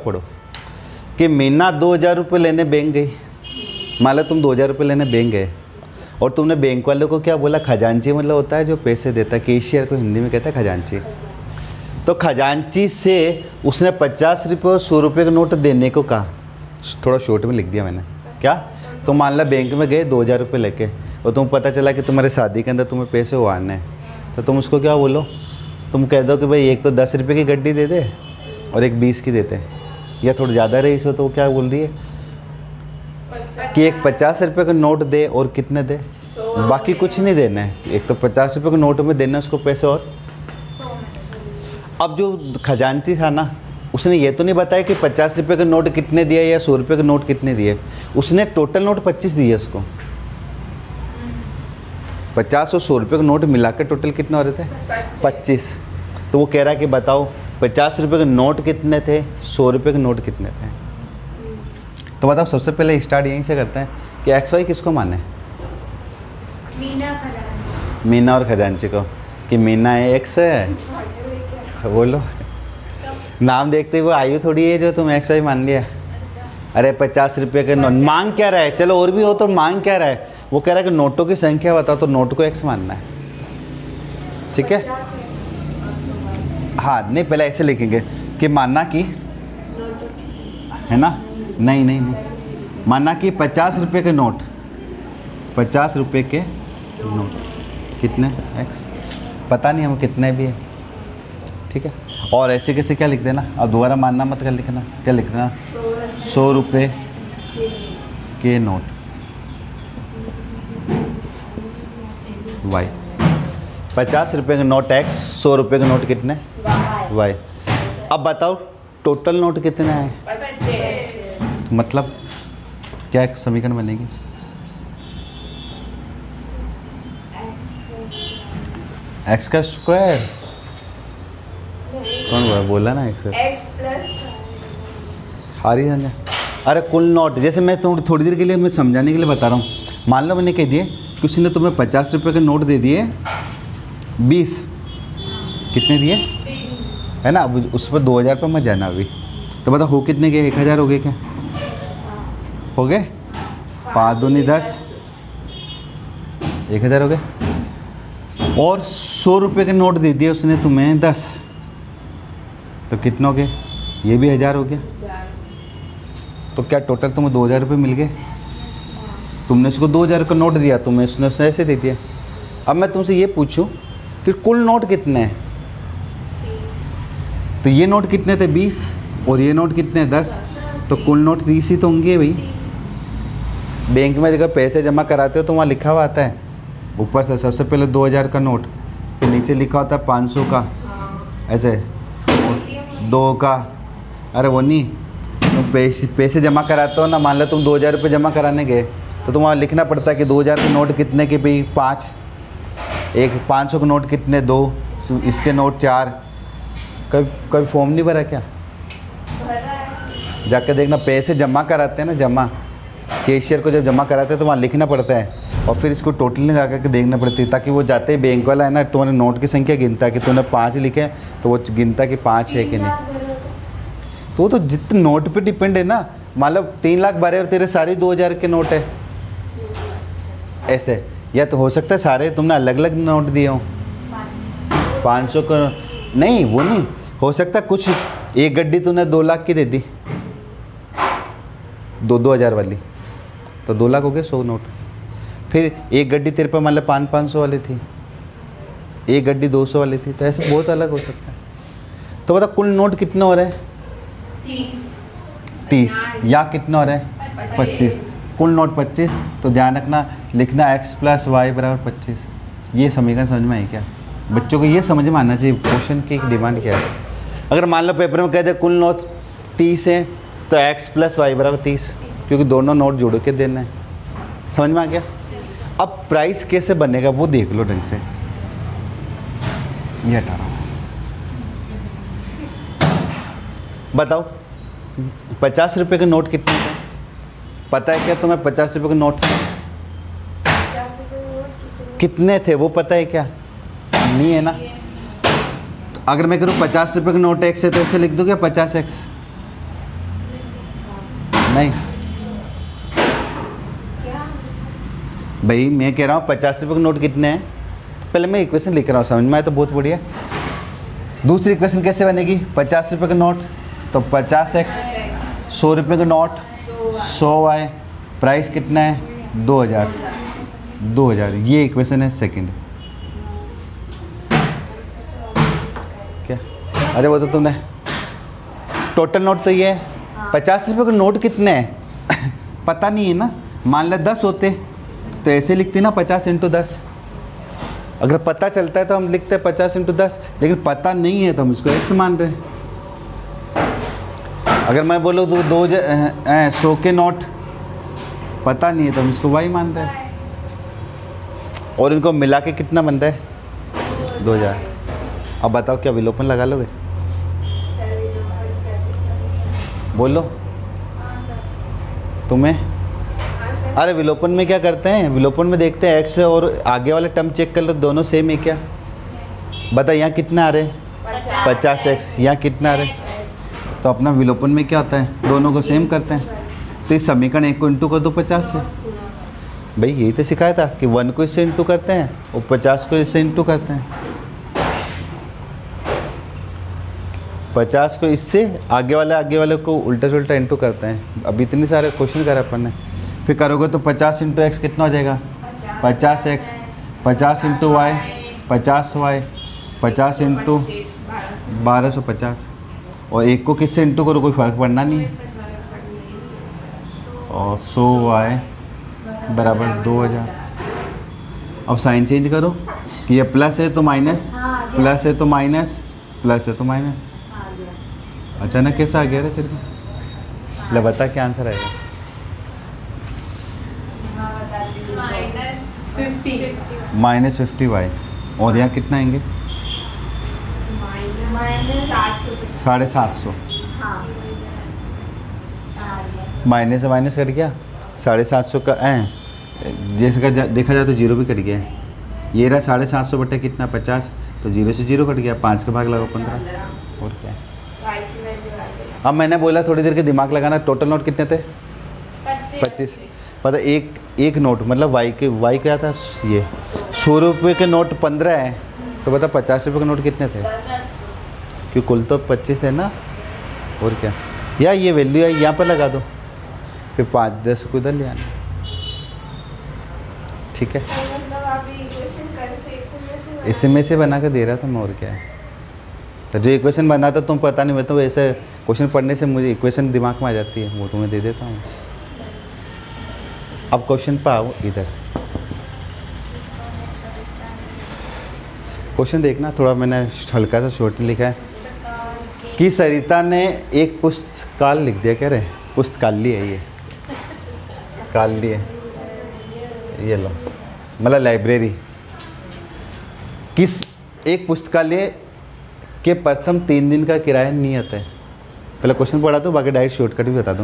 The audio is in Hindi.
पढ़ो कि मीना 2000 रुपये लेने बैंक गई। मान लो तुम 2000 रुपये लेने बैंक गए और तुमने बैंक वाले को क्या बोला, खजांची मतलब होता है जो पैसे देता है, कैशियर को हिंदी में कहते हैं खजांची। तो खजांची से उसने 50 रुपये और 100 रुपये का नोट देने को कहा। थोड़ा शॉर्ट में लिख दिया मैंने। क्या तुम मान लो बैंक में गए 2000 रुपये लेके और तुम्हें पता चला कि तुम्हारे शादी के अंदर तुम्हें पैसे उड़ाने हैं, तो तुम उसको क्या बोलो, तुम कह दो कि भाई एक तो 10 रुपये की गड्डी दे दे और एक 20 की देते, या थोड़ा ज़्यादा रही सो तो वो क्या बोल रही है कि एक 50 रुपये का नोट दे और कितने दे, बाकी कुछ नहीं देना है, एक तो 50 रुपये के नोट में देना उसको पैसे। और अब जो खजांची था ना, उसने ये तो नहीं बताया कि 50 रुपये के नोट कितने दिए या 100 रुपये के नोट कितने दिए, उसने टोटल नोट 25 दिए उसको। 50 और 100 रुपये के नोट मिलाकर टोटल कितने हो रहे थे, 25। तो वो कह रहा है कि बताओ 50 रुपये के नोट कितने थे, 100 रुपये के नोट कितने थे। तो बताओ सबसे पहले स्टार्ट यहीं से करते हैं कि एक्स वाई किसको माने, मीना और खजांची को, कि मीना है एक्स है, बोलो नाम देखते हुए आयु थोड़ी है जो तुम एक्स वाई मान लिया। अरे 50 रुपये के नोट मांग क्या रहा है, चलो और भी हो तो मांग क्या रहा है, वो कह रहा है कि नोटों की संख्या बताओ, तो नोट को एक्स मानना है, ठीक है। हाँ नहीं, पहले ऐसे लिखेंगे कि माना कि, है ना, नहीं नहीं नहीं, माना कि 50 रुपये के नोट, 50 रुपये के नोट कितने एक्स, पता नहीं हमें कितने भी है, ठीक है। और ऐसे कैसे क्या लिख देना, अब दोबारा मानना मत कर लिखना, क्या लिखना, 100 रुपये के नोट वाई, 50 रुपये के नोट एक्स, 100 रुपये के नोट कितने वाई। अब बताओ टोटल नोट कितने हैं, तो मतलब क्या एक समीकरण बनेगी, एक्स का स्क्वायर, कौन बोला ना एक्स प्लस हारी जाना। अरे कुल नोट, जैसे मैं थोड़ी देर के लिए मैं समझाने के लिए बता रहा हूँ, मान लो मैंने कह दिए किसी ने तुम्हें 50 रुपये के नोट दे दिए 20, कितने दिए, है ना, अब उस पर 2000 रुपये मत जाना अभी। तो बताओ हो कितने गए, 1000 हो गए क्या, हो गए, 5 दूनी 10, 1000 हो गए। और 100 रुपये के नोट दे दिए उसने तुम्हें 10, तो कितने हो गए, ये भी 1000 हो गया। तो क्या टोटल तुम्हें 2000 रुपये मिल गए, तुमने उसको 2000 का नोट दिया, तुम्हें उसने ऐसे दे दिया। अब मैं तुमसे ये पूछूं कि कुल नोट कितने हैं, तो ये नोट कितने थे 20 और ये नोट कितने 10, तो कुल नोट 30 ही तो होंगे भाई। बैंक में जब पैसे जमा कराते हो तो वहाँ लिखा हुआ आता है ऊपर से, सबसे पहले 2000 का नोट, फिर नीचे लिखा होता है 500 का, ऐसे 2 का। अरे वो नहीं, तुम पैसे जमा कराते हो ना, मान लो तुम 2000 रुपये जमा कराने गए तो तुम वहाँ लिखना पड़ता है कि 2000 के नोट कितने के भाई 5, एक 500 के नोट कितने 2, इसके नोट 4। कभी फॉर्म नहीं भरा क्या, जाकर देखना, पैसे जमा कराते हैं ना, जमा कैशियर को जब जमा कराते हैं तो वहाँ लिखना पड़ता है और फिर इसको टोटल लगा करके देखना पड़ती है, ताकि वो जाते ही बैंक वाला है ना तुम्हारे नोट की संख्या गिनता है कि तूने 5 लिखे तो वो गिनता कि 5 है कि नहीं। तो जितने नोट पे डिपेंड है ना, मान लो 3 लाख भरे और तेरे सारे 2000 के नोट है ऐसे, या तो हो सकता है सारे तुमने अलग अलग नोट दिए हों 500 का, नहीं वो नहीं हो सकता, कुछ एक गड्डी तूने 2 लाख की दे दी, 2000 वाली, तो 2 लाख हो गए 100 नोट। फिर एक गड्डी तेरे पर मान लो 500 वाली थी, एक गड्डी 200 वाली थी, तो ऐसे बहुत अलग हो सकता है। तो बता कुल नोट कितने हो रहे हैं, 30 या कितने हो रहे हैं 25, कुल नोट 25। तो ध्यान रखना, लिखना x + y = 25। ये समीकरण समझ में आई क्या, बच्चों को ये समझ में आना चाहिए क्वेश्चन की डिमांड क्या है। अगर मान लो पेपर में कहते कुल नोट 30 है तो x + y = 30, क्योंकि दोनों नोट जोड़ के देना है। समझ में आ गया। अब प्राइस कैसे बनेगा वो देख लो ढंग से, ये हटा रहा हूँ। बताओ 50 रुपये के नोट कितने थे, पता है क्या तुम्हें 50 रुपये के नोट कितने थे वो पता है क्या, नहीं है ना। तो अगर मैं करूँ 50 रुपये के नोट एक्स है तो ऐसे लिख दूँ क्या 50x, नहीं भाई, मैं कह रहा हूँ 50 रुपये के नोट कितने हैं। पहले मैं इक्वेशन लिख रहा हूँ, समझ में आया तो बहुत बढ़िया। दूसरी इक्वेशन कैसे बनेगी? 50 रुपये का नोट तो 50x, 100 रुपये का नोट 100y, प्राइस कितना है 2000, 2000। ये इक्वेशन है सेकंड। क्या अरे वो तो तुमने टोटल नोट तो ये है। 50 रुपये का नोट कितने हैं पता नहीं है ना। मान लो 10 होते तो ऐसे लिखते ना 50 × 10। अगर पता चलता है तो हम लिखते हैं 50 × 10, लेकिन पता नहीं है तो हम इसको x मान रहे हैं। अगर मैं बोलूँ तो 100 के नोट पता नहीं है तो हम इसको y मान रहे हैं। और इनको मिला के कितना बन रहा है 2000। अब बताओ क्या विलोपन लगा लोगे? बोलो तुम्हें। अरे विलोपन में क्या करते हैं? विलोपन में देखते हैं x और आगे वाले टर्म चेक कर लो, दोनों सेम है क्या। बता यहाँ कितना आ रहे हैं 50x, यहाँ कितना आ रहे हैं। तो अपना विलोपन में क्या होता है, दोनों को सेम करते हैं। तो इस समीकरण 1 को इंटू कर दो 50 से। भाई यही तो सिखाया था कि 1 को इससे इंटू करते हैं और 50 को इससे इंटू करते हैं। 50 को इससे, आगे वाले को उल्टा सुल्टा इंटू करते हैं। अब इतने सारे क्वेश्चन करे अपन ने। फिर करोगे तो 50 × x कितना हो जाएगा 50x, 50 × y 50y, 50 × 1250। और एक को किससे इंटू करो कोई फ़र्क पड़ना नहीं है। और 100y बराबर 2000। अब साइन चेंज करो कि ये प्लस है तो माइनस, प्लस है तो माइनस, प्लस है तो माइनस। अचानक कैसा आ गया रे तेरे को? ले बता क्या आंसर आएगा? -50y। और यहाँ कितना आएंगे 750। माइनस से माइनस कट गया, 750 का जैसे का देखा जाए तो जीरो भी कट गया है। ये रहा 750 बटे कितना 50, तो जीरो से जीरो कट गया, 5 का भाग लगाओ 15। और क्या है? अब मैंने बोला थोड़ी देर के दिमाग लगाना। टोटल नोट कितने थे 25। पता एक नोट मतलब वाई क्या था, ये 100 रुपये के नोट 15 है, तो बता 50 रुपये के नोट कितने थे? क्यों कुल तो 25 है ना। और क्या, या ये वैल्यू है यहाँ पर लगा दो, फिर 5-10 को इधर ले आना। ठीक है, इसी में से बना कर दे रहा था मैं। और क्या है, तो जो इक्वेशन बना था तुम पता नहीं, मैं तो वैसे क्वेश्चन पढ़ने से मुझे इक्वेशन दिमाग में आ जाती है, वो तुम्हें दे देता हूँ। अब क्वेश्चन पर आओ इधर। क्वेश्चन देखना, थोड़ा मैंने हल्का सा शॉर्ट लिखा है कि सरिता ने एक पुस्तकाल लिख दिया। कह रहे पुस्तकालय है, ये कालय ये लो मतलब लाइब्रेरी। किस एक पुस्तकालय के प्रथम 3 दिन का किराया नियत है। पहले क्वेश्चन पढ़ा दो, बाकी डायरेक्ट शॉर्टकट भी बता दूँगा।